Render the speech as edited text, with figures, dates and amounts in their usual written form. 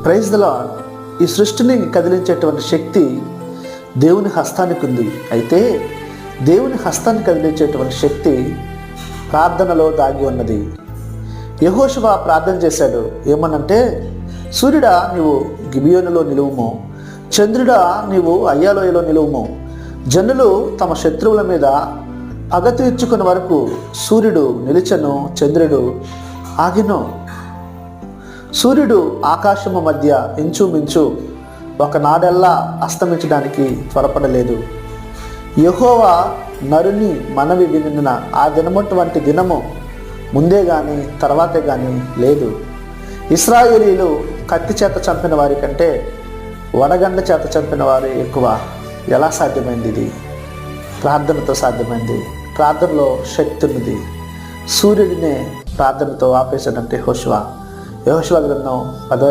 Praise the lord. ఈ సృష్టిని కదిలించేటువంటి శక్తి దేవుని హస్తానికి ఉంది. అయితే దేవుని హస్తాన్ని కదిలించేటువంటి శక్తి ప్రార్థనలో దాగి ఉన్నది. యెహోషువ ప్రార్థన చేశాడు. ఏమనంటే, సూర్యుడా నీవు గిబియోనులో నిలువుము, చంద్రుడా నీవు అయ్యాలోయలో నిలువుము. జనులు తమ శత్రువుల మీద పగ తీర్చుకున్న వరకు సూర్యుడు నిలిచెను, చంద్రుడు ఆగిను. సూర్యుడు ఆకాశము మధ్య ఇంచుమించు ఒకనాడెల్లా అస్తమించడానికి త్వరపడలేదు. యెహోవా నరుని మనవి వినిన ఆ దినమటువంటి దినము ముందే కానీ తర్వాతే కానీ లేదు. ఇశ్రాయేలీలు కత్తి చేత చంపిన వారి కంటే వడగండ్ల చేత చంపిన వారు ఎక్కువ. ఎలా సాధ్యమైంది? ఇది ప్రార్థనతో సాధ్యమైంది. ప్రార్థనలో శక్తి ఉన్నది. సూర్యుడినే ప్రార్థనతో ఆపేశాడంటే యెహోషువ గ్రంథం 10వ